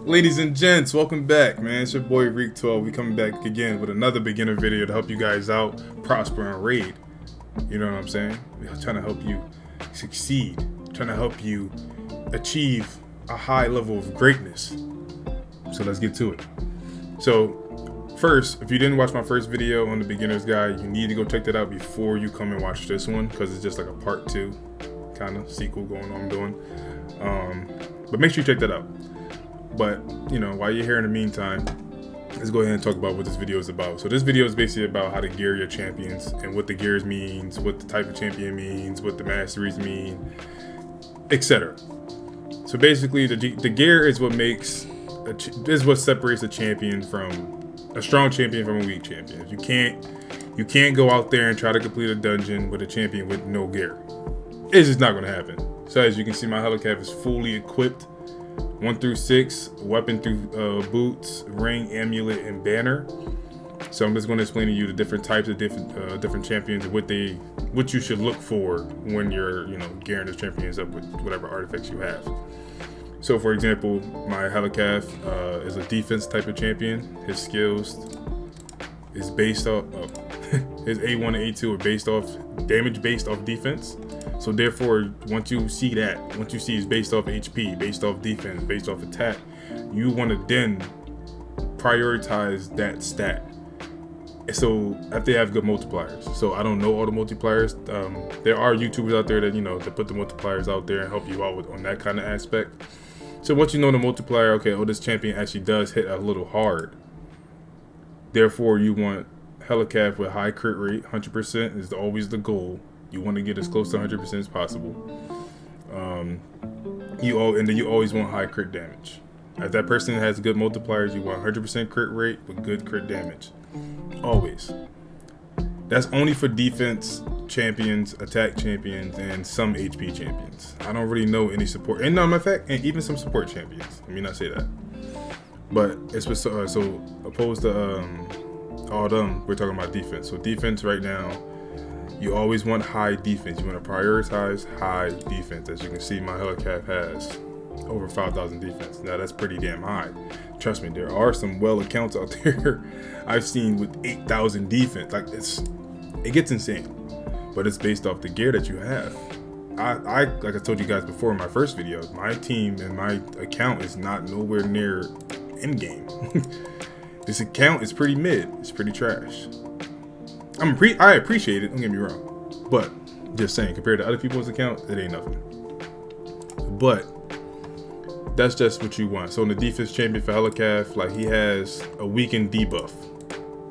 Ladies and gents, welcome back, man. It's your boy Reek12. We coming back again with another beginner video to help you guys out, prosper and raid. You know what I'm saying? We're trying to help you succeed, trying to help you achieve a high level of greatness. So let's get to it. So first, if you didn't watch my first video on the beginner's guide, you need to go check that out before you come and watch this one, because it's just like a part 2 kind of sequel going on doing. But make sure you check that out. But, you know, while you're here in the meantime, let's go ahead and talk about what this video is about. So this video is basically about how to gear your champions and what the gears means, what the type of champion means, what the masteries mean, etc. So basically, the gear is what makes is what separates a champion from a strong champion from a weak champion. You can't go out there and try to complete a dungeon with a champion with no gear. It's just not going to happen. So as you can see, my Helicav is fully equipped. 1 through 6, weapon through boots, ring, amulet, and banner. So I'm just going to explain to you the different types of different champions and what you should look for when you're gearing those champions up with whatever artifacts you have. So for example, my Helicav is a defense type of champion. His skills is based off his A1 and A2 are based off damage based off defense. So therefore, once you see it's based off HP, based off defense, based off attack, you want to then prioritize that stat. So if they have good multipliers. So I don't know all the multipliers. There are YouTubers out there that that put the multipliers out there and help you out on that kind of aspect. So once you know the multiplier, okay, this champion actually does hit a little hard. Therefore, you want Helicav with high crit rate, 100% is always the goal. You want to get as close to 100% as possible. And then you always want high crit damage. If that person has good multipliers, you want 100% crit rate with good crit damage. Always. That's only for defense champions, attack champions, and some HP champions. I don't really know any support. And no, in fact, and even some support champions. Let me not say that. But it's so opposed to all them, we're talking about defense. So defense right now, you always want high defense. You want to prioritize high defense. As you can see, my Helicav has over 5,000 defense. Now that's pretty damn high. Trust me, there are some well accounts out there I've seen with 8,000 defense. Like it gets insane. But it's based off the gear that you have. I like I told you guys before in my first video, my team and my account is not nowhere near end game. This account is pretty mid. It's pretty trash. I appreciate it, don't get me wrong, but just saying, compared to other people's accounts, it ain't nothing. But that's just what you want. So in the defense champion for Helicav, like, he has a weakened debuff.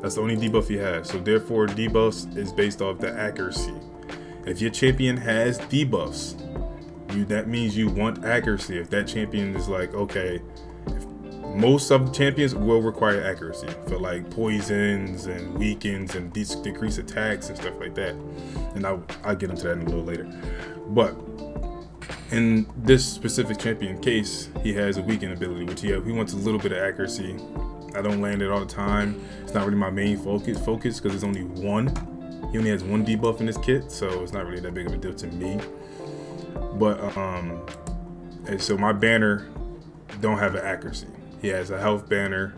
That's the only debuff he has. So therefore, debuffs is based off the accuracy. If your champion has debuffs, that means you want accuracy. If that champion is like, okay, most of the champions will require accuracy for like poisons and weakens and decrease attacks and stuff like that. And I'll get into that in a little later. But in this specific champion case, he has a weaken ability, which he wants a little bit of accuracy. I don't land it all the time. It's not really my main focus because there's only one. He only has one debuff in his kit, so it's not really that big of a deal to me. But and so my banner don't have an accuracy. He has a health banner.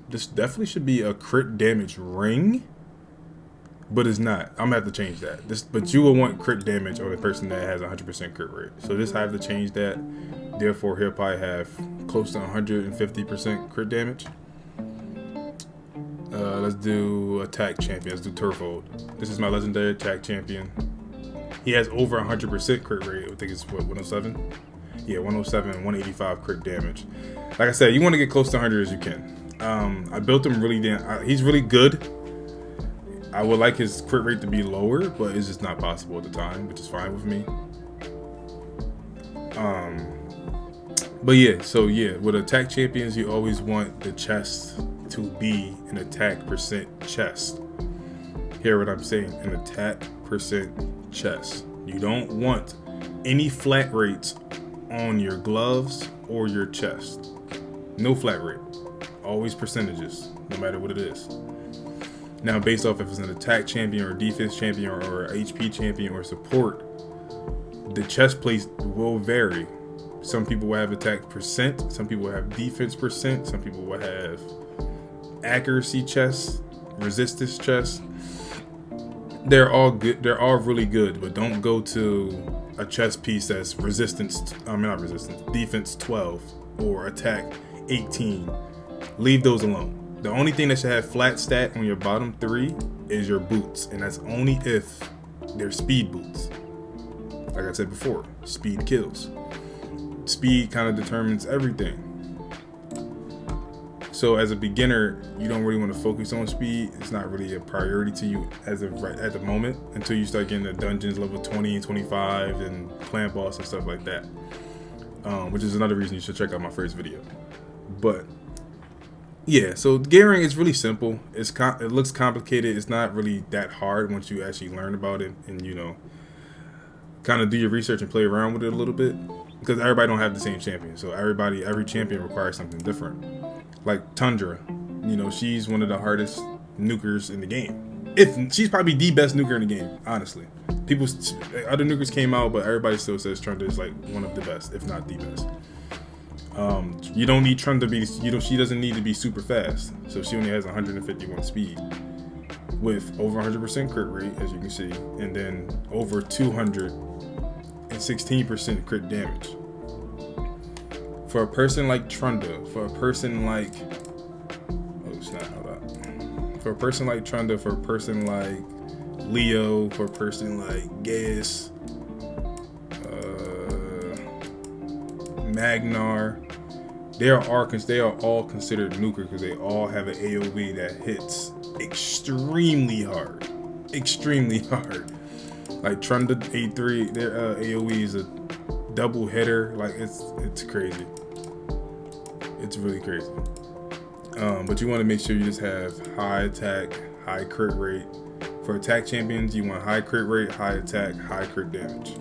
This definitely should be a crit damage ring, but it's not. I'm gonna have to change that. But you will want crit damage on a person that has 100% crit rate. So this I have to change that. Therefore, he'll probably have close to 150% crit damage. Let's do attack champion. Let's do Turfold. This is my legendary attack champion. He has over 100% crit rate. I think it's what, 107. Yeah, 107 and 185 crit damage. Like I said, you want to get close to 100 as you can. I built him really he's really good. I would like his crit rate to be lower, but it's just not possible at the time, which is fine with me. But yeah, so yeah, with attack champions, you always want the chest to be an attack percent chest. Hear what I'm saying? An attack percent chest. You don't want any flat rates on your gloves or your chest. No flat rate. Always percentages, no matter what it is. Now, based off if it's an attack champion or defense champion or HP champion or support, the chest plate will vary. Some people will have attack percent. Some people will have defense percent. Some people will have accuracy chest, resistance chest. They're all good. They're all really good, but don't go to a chest piece that's defense 12 or attack 18. Leave those alone. The only thing that should have flat stat on your bottom 3 is your boots, and that's only if they're speed boots. Like I said before, speed kills. Speed kind of determines everything. So as a beginner, you don't really want to focus on speed. It's not really a priority to you as of right at the moment until you start getting the dungeons level 20 and 25 and clan boss and stuff like that. Which is another reason you should check out my first video. But yeah, so gearing is really simple. It looks complicated. It's not really that hard once you actually learn about it and, you know, kind of do your research and play around with it a little bit, because everybody don't have the same champion. So every champion requires something different. Like Tundra, you know, she's one of the hardest nukers in the game. She's probably the best nuker in the game, honestly. Other nukers came out, but everybody still says Tundra is like one of the best, if not the best. You don't need Tundra to be, she doesn't need to be super fast. So she only has 151 speed with over 100% crit rate, as you can see, and then over 216% crit damage. For a person like Trunda, for a person like Leo, for a person like Gaius, Magnar, they are all considered nuker because they all have an AoE that hits extremely hard. Like Trunda A3, their AoE is a double hitter. Like it's crazy. It's really crazy. But you want to make sure you just have high attack, high crit rate. For attack champions, you want high crit rate, high attack, high crit damage.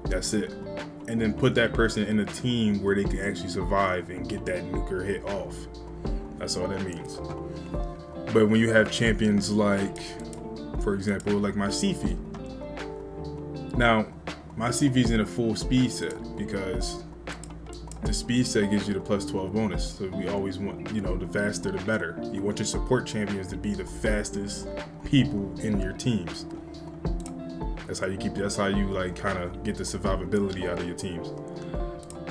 That's it. And then put that person in a team where they can actually survive and get that nuker hit off. That's all that means. But when you have champions like, for example, like my Siphi. Now, my Siphi's in a full speed set because the speed set gives you the plus 12 bonus. So we always want, you know, the faster the better. You want your support champions to be the fastest people in your teams. That's how you like kind of get the survivability out of your teams.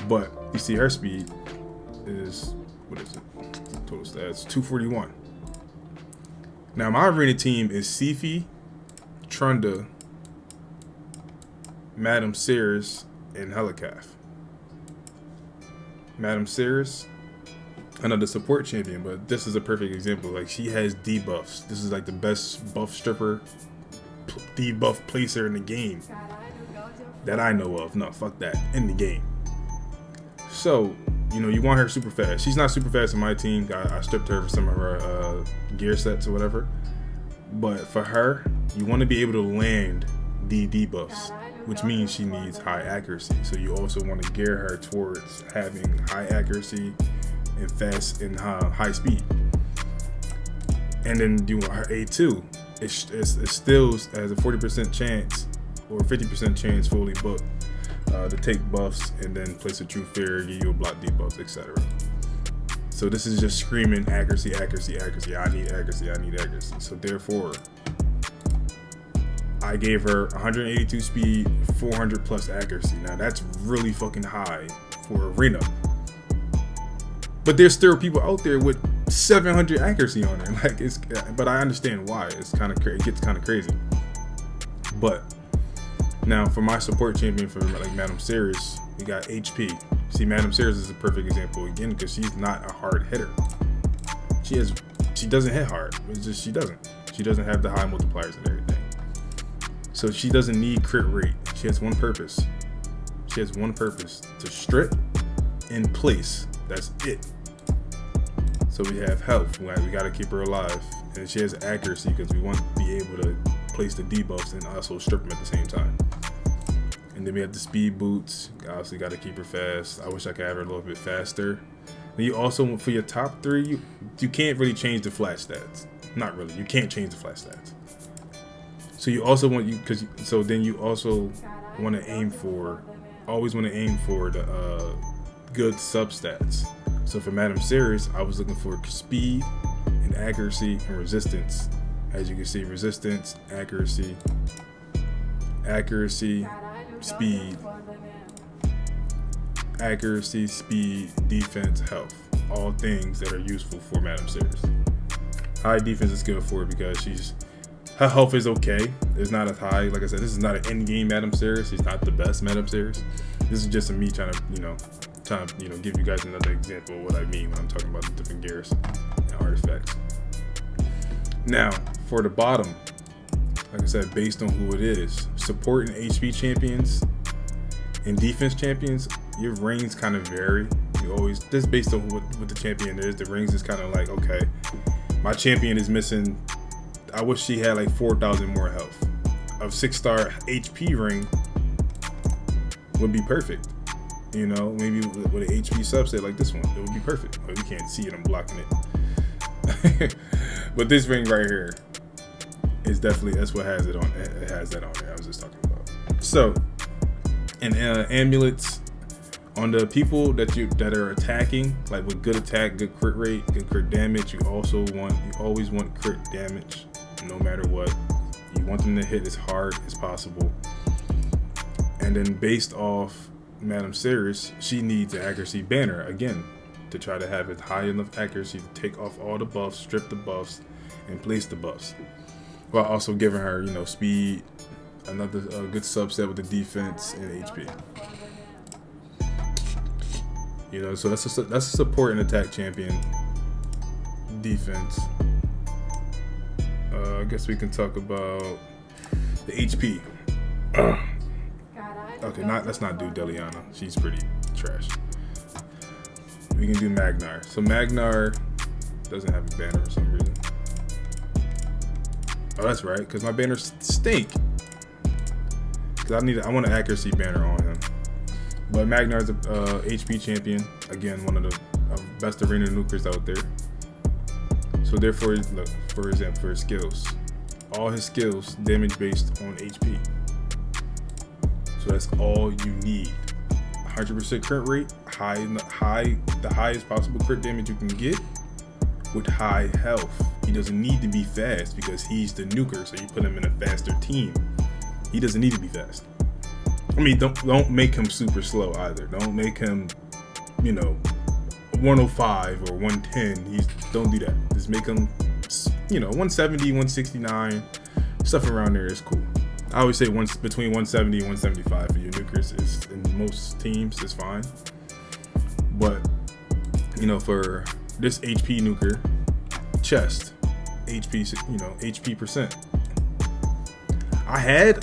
But you see her speed is, what is it? Total stats, 241. Now my arena team is Siphi, Trunda, Madame Sears, and Helicaf. Madame Sears, another support champion, but this is a perfect example. Like, she has debuffs. This is like the best buff stripper, debuff placer in the game that I know of. No, fuck that, in the game. So, you know, you want her super fast. She's not super fast on my team. I stripped her for some of her gear sets or whatever. But for her, you want to be able to land the debuffs, which means she needs high accuracy. So you also want to gear her towards having high accuracy and fast and high speed. And then you want her A2. It still has a 40% chance or 50% chance fully booked to take buffs and then place a true fear, give you a block debuffs, etc. So this is just screaming accuracy, accuracy, accuracy. I need accuracy, I need accuracy. So therefore, I gave her 182 speed, 400 plus accuracy. Now that's really fucking high for arena. But there's still people out there with 700 accuracy on her. Like, but I understand why. It gets kind of crazy. But now for my support champion, for like Madame Sears, we got HP. See, Madame Sears is a perfect example again because she's not a hard hitter. She doesn't hit hard. It's just she doesn't have the high multipliers and everything. So she doesn't need crit rate. She has one purpose. She has one purpose: to strip in place. That's it. So we have health. We gotta keep her alive, and she has accuracy because we want to be able to place the debuffs and also strip them at the same time. And then we have the speed boots. Obviously, gotta keep her fast. I wish I could have her a little bit faster. Then you also, for your top 3, you can't really change the flat stats. Not really. You can't change the flat stats. So you also want then you also want to aim for always want to aim for the good substats. So for Madame Series, I was looking for speed and accuracy and resistance. As you can see, resistance, accuracy, speed, defense, health. All things that are useful for Madame Series. High defense is good for her because her health is okay. It's not as high. Like I said, this is not an end game Madame Series. She's not the best Madame Series. This is just me trying to, give you guys another example of what I mean when I'm talking about the different gears and artifacts. Now, for the bottom, like I said, based on who it is, support and HP champions and defense champions, your rings kind of vary. This based on what the champion is. The rings is kind of like, okay, my champion is missing. I wish she had like 4,000 more health. A 6-star HP ring would be perfect. Maybe with an HP subset like this one, it would be perfect. But we can't see it, I'm blocking it. But this ring right here is definitely, that's what has it on. It has that on there. I was just talking about. So, and amulets on the people that are attacking, like with good attack, good crit rate, good crit damage. You always want crit damage, no matter what. You want them to hit as hard as possible. And then based off Madame Series, she needs an accuracy banner again to try to have it high enough accuracy to take off all the buffs, strip the buffs, and place the buffs, while also giving her, speed, another good subset with the defense and HP. So that's a support and attack champion. Defense. I guess we can talk about the HP. Okay, let's not do Deliana. She's pretty trash. We can do Magnar. So Magnar doesn't have a banner for some reason. Oh, that's right, because my banners stink. Because I want an accuracy banner on him. But Magnar's a HP champion. Again, one of the best arena nukers out there. So therefore, look, for example, for his skills. All his skills damage based on HP. So that's all you need. 100% crit rate, the highest possible crit damage you can get with high health. He doesn't need to be fast because he's the nuker, so you put him in a faster team. He doesn't need to be fast. I mean, don't make him super slow either. Don't make him, 105 or 110. Don't do that. Just make him, 170, 169. Stuff around there is cool. I always say between 170 and 175 for your nukers is, in most teams, is fine. But, for this HP nuker, chest, HP, HP percent. I had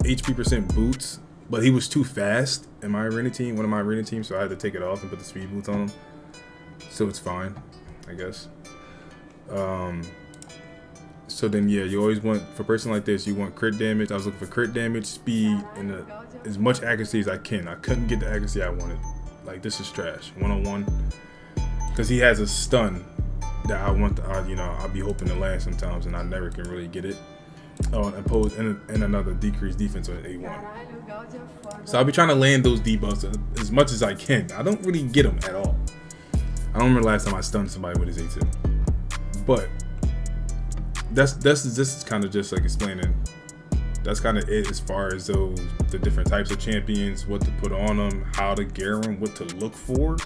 HP percent boots, but he was too fast in my arena team, one of my arena teams, so I had to take it off and put the speed boots on him. So it's fine, I guess. So then, yeah, you always want, for a person like this, you want crit damage. I was looking for crit damage, speed, and as much accuracy as I can. I couldn't get the accuracy I wanted. Like, this is trash, 101. Because he has a stun that I'll be hoping to land sometimes, and I never can really get it. Oh, and another decreased defense on A1. So I'll be trying to land those debuffs as much as I can. I don't really get them at all. I don't remember the last time I stunned somebody with his A2. But this is kind of just like explaining. That's kind of it as far as the different types of champions, what to put on them, how to gear them, what to look for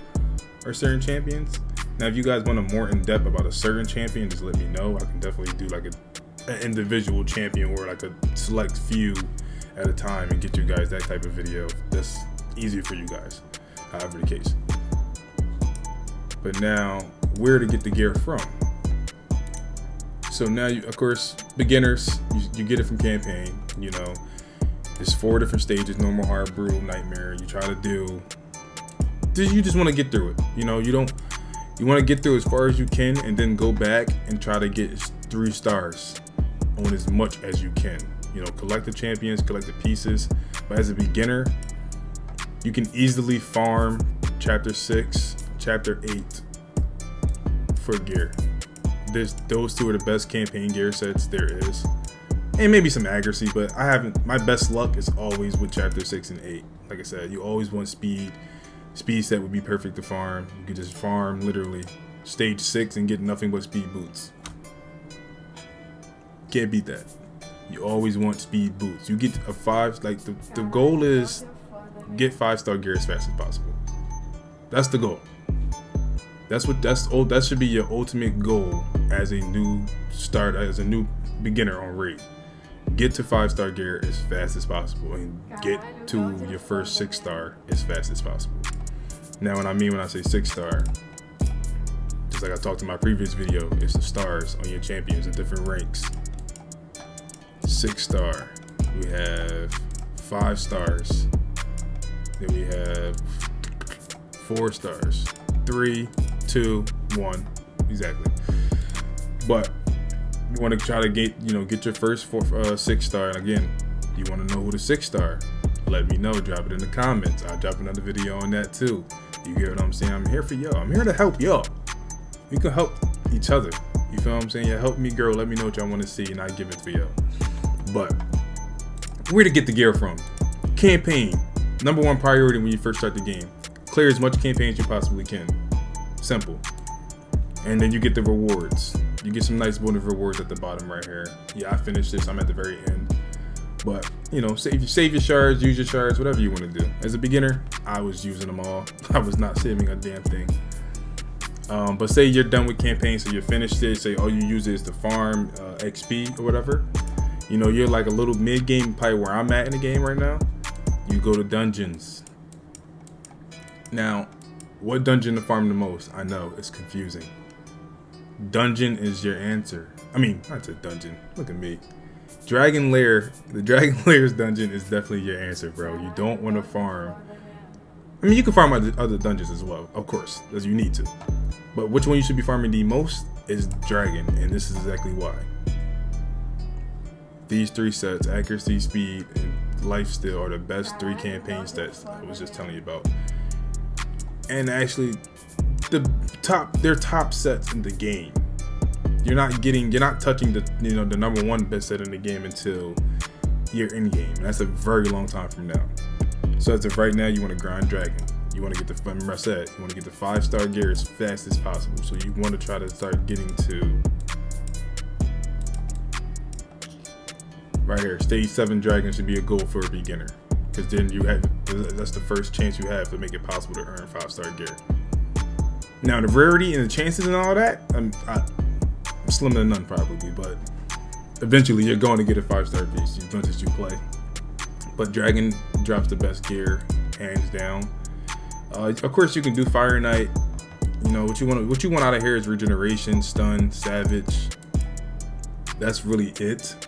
are certain champions. Now, if you guys want a more in-depth about a certain champion, just let me know. I can definitely do like an individual champion or like a select few at a time and get you guys that type of video. That's easier for you guys, however the case. But now, where to get the gear from? So now, of course, beginners, you get it from campaign. There's 4 different stages: normal, hard, brutal, nightmare. You try to do. You just want to get through it. You want to get through as far as you can, and then go back and try to get 3 stars on as much as you can. Collect the champions, collect the pieces. But as a beginner, you can easily farm Chapter 6, Chapter 8 for gear. Those 2 are the best campaign gear sets there is. and maybe some accuracy, but I haven't. My best luck is always with chapter 6 and 8. Like I said, you always want speed. Speed set would be perfect to farm. You could just farm literally stage 6 and get nothing but speed boots. Can't beat that. You always want speed boots. You get a 5, like the goal is get 5-star gear as fast as possible. That's the goal. That should be your ultimate goal as a new beginner on Raid. Get to 5-star gear as fast as possible and get to your first 6-star as fast as possible. Now, what I mean when I say 6-star, just like I talked in my previous video, it's the stars on your champions at different ranks. 6-star, we have 5 stars, then we have 4 stars, 3, 2, 1, exactly. But you want to try to get your first 6-star, and again, you want to know who the 6-star. Let me know. Drop it in the comments. I'll drop another video on that too. You get what I'm saying? I'm here for y'all. I'm here to help y'all. We can help each other. You feel what I'm saying? Yeah, help me, girl. Let me know what y'all want to see, and I give it to y'all. But where to get the gear from? Campaign. Number 1 priority when you first start the game. Clear as much campaign as you possibly can. Simple. And then you get the rewards. You get some nice bonus rewards at the bottom right here. Yeah, I finished this. I'm at the very end. But, save your shards, use your shards, whatever you want to do. As a beginner, I was using them all. I was not saving a damn thing. But say you're done with campaign, so you finished it. Say all you use is to farm XP or whatever. You're like a little mid-game, probably where I'm at in the game right now. You go to dungeons. Now, what dungeon to farm the most? I know, it's confusing. Dungeon is your answer. I mean, not a dungeon. Look at me. Dragon Lair. The Dragon Lair's dungeon is definitely your answer, bro. You don't want to farm. I mean, you can farm other dungeons as well, of course, as you need to. But which one you should be farming the most is Dragon, and this is exactly why. These 3 sets, accuracy, speed, and lifesteal, are the best 3 campaign sets I was just telling you about. And actually, they're top sets in the game. You're not touching the the number 1 best set in the game until you're in game. And that's a very long time from now. So as of right now, you want to grind Dragon. You want to get remember I said, you want to get the 5-star gear as fast as possible. So you want to try to start getting to right here. Stage 7 Dragon should be a goal for a beginner, because then that's the first chance you have to make it possible to earn 5-star gear. Now the rarity and the chances and all that, I'm slim to none probably, but eventually you're going to get a 5-star piece as much as you play. But Dragon drops the best gear, hands down. Of course, you can do Fire Knight. What you want out of here is regeneration, stun, savage. That's really it.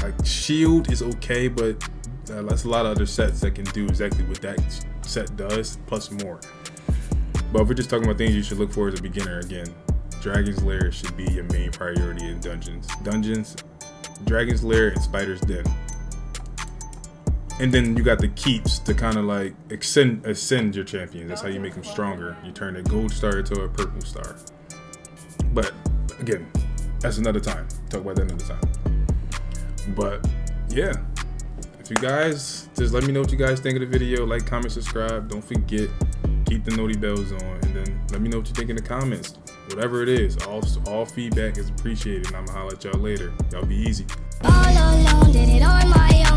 Like shield is okay, but that's a lot of other sets that can do exactly what that set does, plus more. But if we're just talking about things you should look for as a beginner, again, Dragon's Lair should be your main priority in dungeons. Dragon's Lair, and Spider's Den. And then you got the keeps to kind of like ascend your champions. That's how you make them stronger. You turn a gold star into a purple star. But again, that's another time. Talk about that another time. But yeah, if you guys, just let me know what you guys think of the video. Like, comment, subscribe. Don't forget, keep the noti bells on, and then let me know what you think in the comments. Whatever it is, all feedback is appreciated, and I'm gonna holler at y'all later. Y'all be easy. All alone, did it on my own.